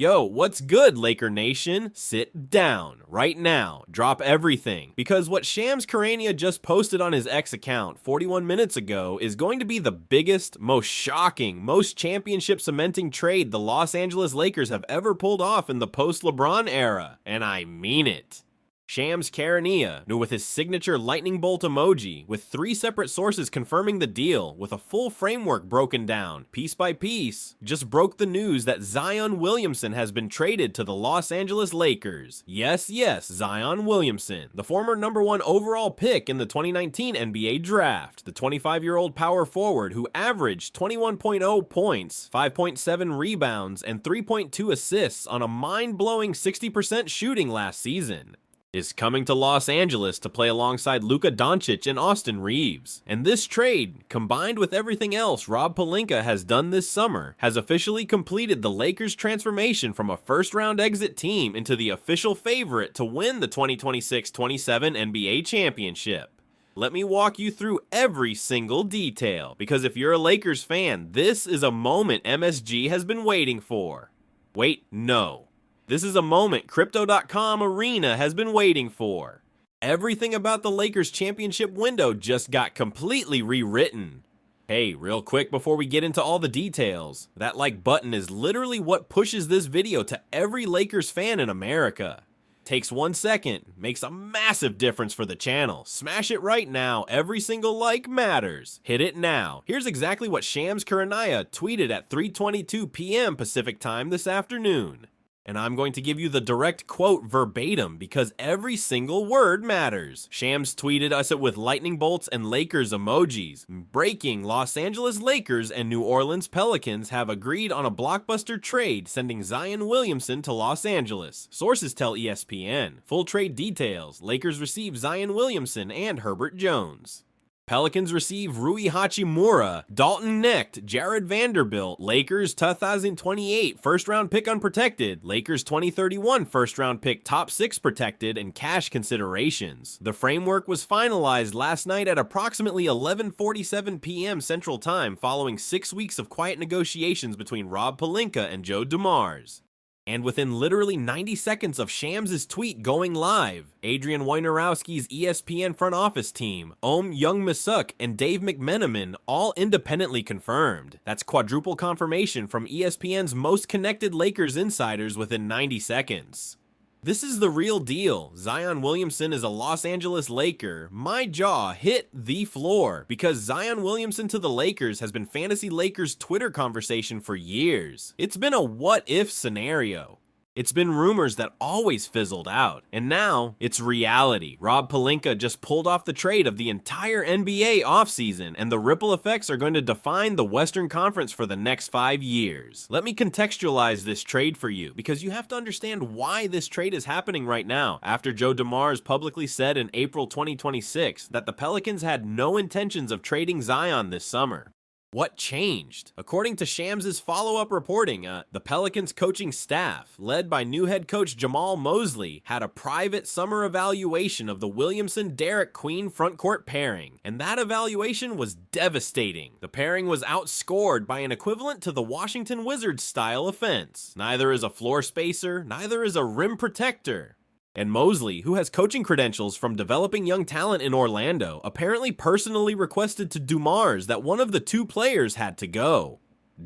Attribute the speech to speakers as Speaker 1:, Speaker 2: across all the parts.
Speaker 1: Yo, what's good, Laker Nation? Sit down right now. Drop everything. Because what Shams Charania just posted on his X account 41 minutes ago is going to be the biggest, most shocking, most championship cementing trade the Los Angeles Lakers have ever pulled off in the post-LeBron era. And I mean it. Shams Charania, with his signature lightning bolt emoji, with 3 separate sources confirming the deal, with a full framework broken down, piece by piece, just broke the news that Zion Williamson has been traded to the Los Angeles Lakers. Yes, Zion Williamson, the former #1 overall pick in the 2019 NBA draft, the 25-year-old power forward who averaged 21.0 points, 5.7 rebounds, and 3.2 assists on a mind-blowing 60% shooting last season, is coming to Los Angeles to play alongside Luka Doncic and Austin Reeves. And this trade, combined with everything else Rob Pelinka has done this summer, has officially completed the Lakers' transformation from a first-round exit team into the official favorite to win the 2026-27 NBA championship. Let me walk you through every single detail, because if you're a Lakers fan, this is a moment MSG has been waiting for. Wait, no. This is a moment Crypto.com Arena has been waiting for. Everything about the Lakers championship window just got completely rewritten. Hey, real quick before we get into all the details, that like button is literally what pushes this video to every Lakers fan in America. Takes 1 second, makes a massive difference for the channel. Smash it right now, every single like matters. Hit it now. Here's exactly what Shams Charania tweeted at 3:22 p.m. Pacific time this afternoon. And I'm going to give you the direct quote verbatim because every single word matters. Shams tweeted us it with lightning bolts and Lakers emojis. Breaking: Los Angeles Lakers and New Orleans Pelicans have agreed on a blockbuster trade sending Zion Williamson to Los Angeles. Sources tell ESPN. Full trade details: Lakers receive Zion Williamson and Herbert Jones. Pelicans receive Rui Hachimura, Dalton Knecht, Jared Vanderbilt, Lakers 2028 first-round pick unprotected, Lakers 2031 first-round pick top 6 protected, and cash considerations. The framework was finalized last night at approximately 11:47 p.m. Central Time following 6 weeks of quiet negotiations between Rob Pelinka and Joe Dumars. And within literally 90 seconds of Shams' tweet going live, Adrian Wojnarowski's ESPN front office team, Young Misuk, and Dave McMenamin all independently confirmed. That's quadruple confirmation from ESPN's most connected Lakers insiders within 90 seconds. This is the real deal. Zion Williamson is a Los Angeles Laker. My jaw hit the floor because Zion Williamson to the Lakers has been Fantasy Lakers Twitter conversation for years. It's been a what-if scenario. It's been rumors that always fizzled out, and now it's reality. Rob Pelinka just pulled off the trade of the entire NBA offseason, and the ripple effects are going to define the Western Conference for the next 5 years. Let me contextualize this trade for you, because you have to understand why this trade is happening right now, after Joe Dumars publicly said in April 2026 that the Pelicans had no intentions of trading Zion this summer. What changed? According to Shams' follow-up reporting, the Pelicans coaching staff, led by new head coach Jamal Mosley, had a private summer evaluation of the Williamson-Derek Queen frontcourt pairing, and that evaluation was devastating. The pairing was outscored by an equivalent to the Washington Wizards style offense. Neither is a floor spacer, neither is a rim protector. And Mosley, who has coaching credentials from developing young talent in Orlando, apparently personally requested to Dumars that one of the 2 players had to go.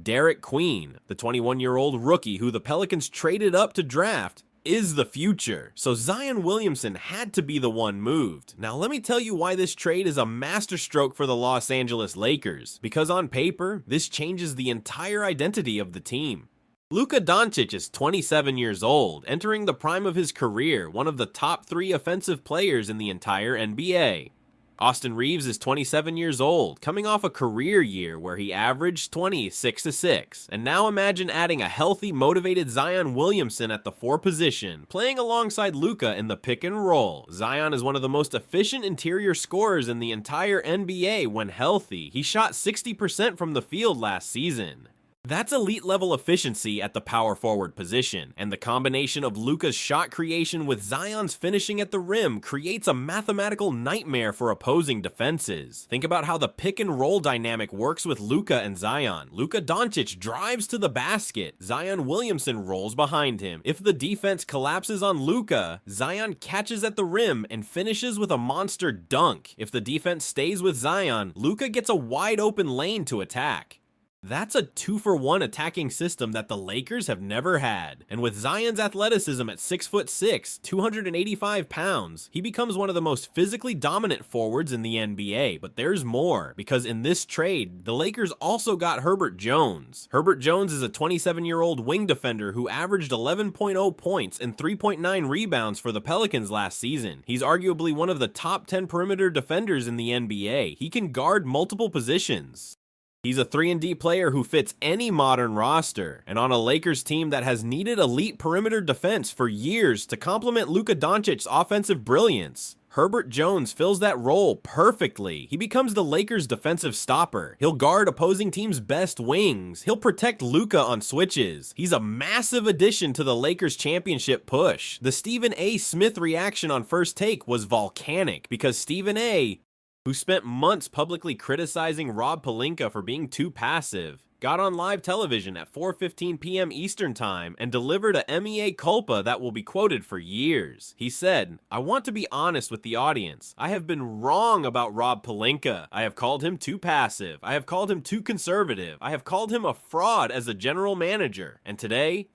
Speaker 1: Derek Queen, the 21-year-old rookie who the Pelicans traded up to draft, is the future. So Zion Williamson had to be the one moved. Now let me tell you why this trade is a masterstroke for the Los Angeles Lakers. Because on paper, this changes the entire identity of the team. Luka Doncic is 27 years old, entering the prime of his career, one of the top 3 offensive players in the entire NBA. Austin Reeves is 27 years old, coming off a career year where he averaged 6 and now imagine adding a healthy, motivated Zion Williamson at the 4 position, playing alongside Luka in the pick and roll. Zion is one of the most efficient interior scorers in the entire NBA when healthy. He shot 60% from the field last season. That's elite level efficiency at the power forward position, and the combination of Luka's shot creation with Zion's finishing at the rim creates a mathematical nightmare for opposing defenses. Think about how the pick and roll dynamic works with Luka and Zion. Luka Doncic drives to the basket, Zion Williamson rolls behind him. If the defense collapses on Luka, Zion catches at the rim and finishes with a monster dunk. If the defense stays with Zion, Luka gets a wide open lane to attack. That's a 2-for-1 attacking system that the Lakers have never had. And with Zion's athleticism at 6'6", 285 pounds, he becomes one of the most physically dominant forwards in the NBA. But there's more, because in this trade, the Lakers also got Herbert Jones. Herbert Jones is a 27-year-old wing defender who averaged 11.0 points and 3.9 rebounds for the Pelicans last season. He's arguably one of the top 10 perimeter defenders in the NBA. He can guard multiple positions. He's a 3-and-D player who fits any modern roster, and on a Lakers team that has needed elite perimeter defense for years to complement Luka Doncic's offensive brilliance. Herbert Jones fills that role perfectly. He becomes the Lakers' defensive stopper. He'll guard opposing teams' best wings. He'll protect Luka on switches. He's a massive addition to the Lakers' championship push. The Stephen A. Smith reaction on First Take was volcanic because Stephen A., who spent months publicly criticizing Rob Pelinka for being too passive, got on live television at 4:15 p.m. Eastern Time and delivered a mea culpa that will be quoted for years. He said, "I want to be honest with the audience. I have been wrong about Rob Pelinka. I have called him too passive. I have called him too conservative. I have called him a fraud as a general manager. And today,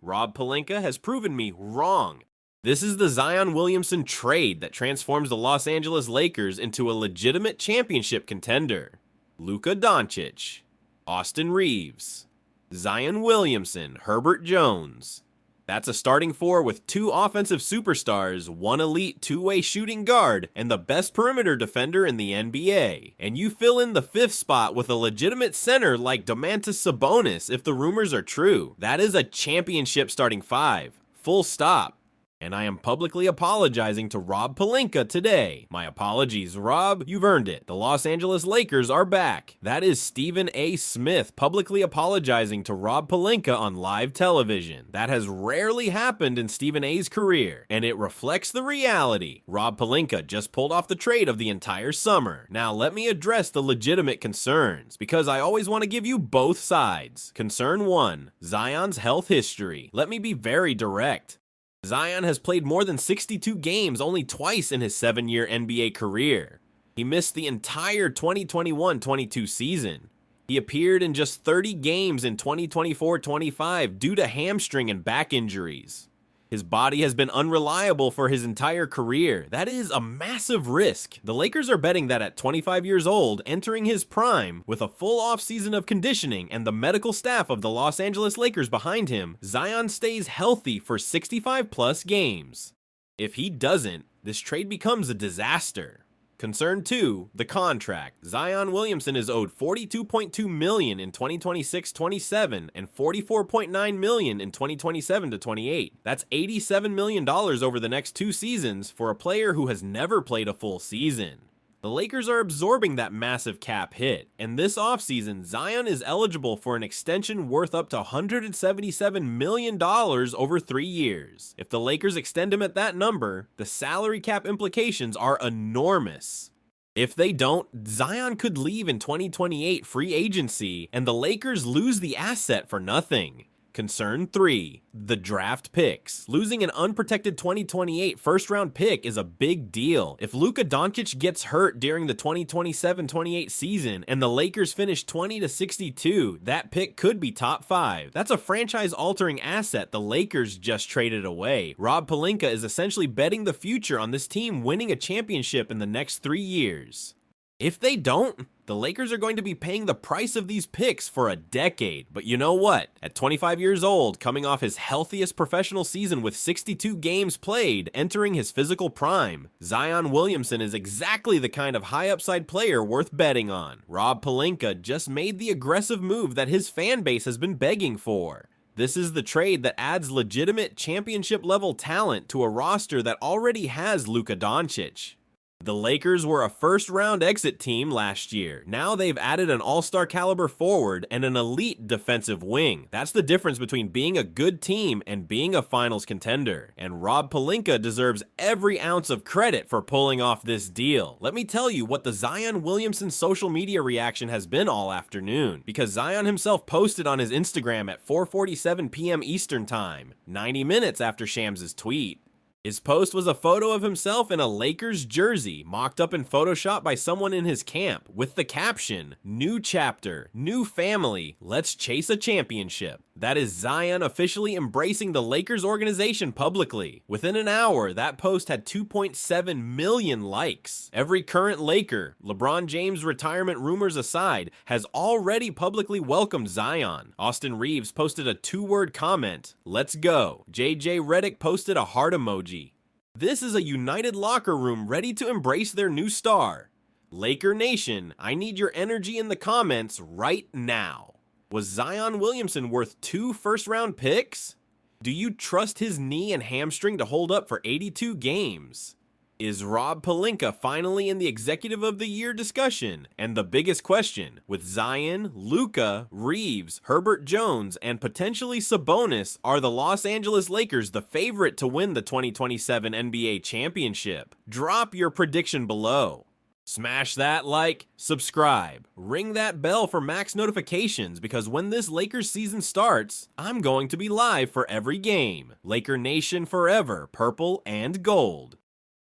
Speaker 1: Rob Pelinka has proven me wrong." This is the Zion Williamson trade that transforms the Los Angeles Lakers into a legitimate championship contender. Luka Doncic, Austin Reeves, Zion Williamson, Herbert Jones. That's a starting four with 2 offensive superstars, 1 elite 2-way shooting guard, and the best perimeter defender in the NBA. And you fill in the 5th spot with a legitimate center like Domantas Sabonis if the rumors are true. That is a championship starting 5. Full stop. And I am publicly apologizing to Rob Pelinka today. My apologies, Rob. You've earned it. The Los Angeles Lakers are back. That is Stephen A. Smith publicly apologizing to Rob Pelinka on live television. That has rarely happened in Stephen A.'s career, and it reflects the reality. Rob Pelinka just pulled off the trade of the entire summer. Now let me address the legitimate concerns, because I always want to give you both sides. Concern 1, Zion's health history. Let me be very direct. Zion has played more than 62 games only twice in his 7-year NBA career. He missed the entire 2021-22 season. He appeared in just 30 games in 2024-25 due to hamstring and back injuries. His body has been unreliable for his entire career. That is a massive risk. The Lakers are betting that at 25 years old, entering his prime, with a full offseason of conditioning and the medical staff of the Los Angeles Lakers behind him, Zion stays healthy for 65-plus games. If he doesn't, this trade becomes a disaster. Concern 2, the contract. Zion Williamson is owed $42.2 million in 2026-27 and $44.9 million in 2027-28. That's $87 million over the next 2 seasons for a player who has never played a full season. The Lakers are absorbing that massive cap hit, and this offseason, Zion is eligible for an extension worth up to $177 million over 3 years. If the Lakers extend him at that number, the salary cap implications are enormous. If they don't, Zion could leave in 2028 free agency, and the Lakers lose the asset for nothing. Concern 3, the draft picks. Losing an unprotected 2028 first-round pick is a big deal. If Luka Doncic gets hurt during the 2027-28 season and the Lakers finish 20-62, that pick could be top 5. That's a franchise-altering asset the Lakers just traded away. Rob Pelinka is essentially betting the future on this team winning a championship in the next 3 years. If they don't, the Lakers are going to be paying the price of these picks for a decade. But you know what? At 25 years old, coming off his healthiest professional season with 62 games played, entering his physical prime, Zion Williamson is exactly the kind of high-upside player worth betting on. Rob Pelinka just made the aggressive move that his fan base has been begging for. This is the trade that adds legitimate championship-level talent to a roster that already has Luka Doncic. The Lakers were a first-round exit team last year. Now they've added an all-star caliber forward and an elite defensive wing. That's the difference between being a good team and being a finals contender. And Rob Pelinka deserves every ounce of credit for pulling off this deal. Let me tell you what the Zion Williamson social media reaction has been all afternoon, because Zion himself posted on his Instagram at 4:47 p.m. Eastern Time, 90 minutes after Shams' tweet. His post was a photo of himself in a Lakers jersey, mocked up in Photoshop by someone in his camp, with the caption, "New chapter, new family, let's chase a championship." That is Zion officially embracing the Lakers organization publicly. Within an hour, that post had 2.7 million likes. Every current Laker, LeBron James' retirement rumors aside, has already publicly welcomed Zion. Austin Reeves posted a 2-word comment, "Let's go." JJ Redick posted a heart emoji. This is a united locker room ready to embrace their new star. Laker Nation, I need your energy in the comments right now. Was Zion Williamson worth 2 first-round picks? Do you trust his knee and hamstring to hold up for 82 games? Is Rob Pelinka finally in the Executive of the Year discussion? And the biggest question, with Zion, Luka, Reeves, Herbert Jones, and potentially Sabonis, are the Los Angeles Lakers the favorite to win the 2027 NBA championship? Drop your prediction below. Smash that like, subscribe, ring that bell for max notifications, because when this Lakers season starts, I'm going to be live for every game. Laker Nation forever, purple and gold.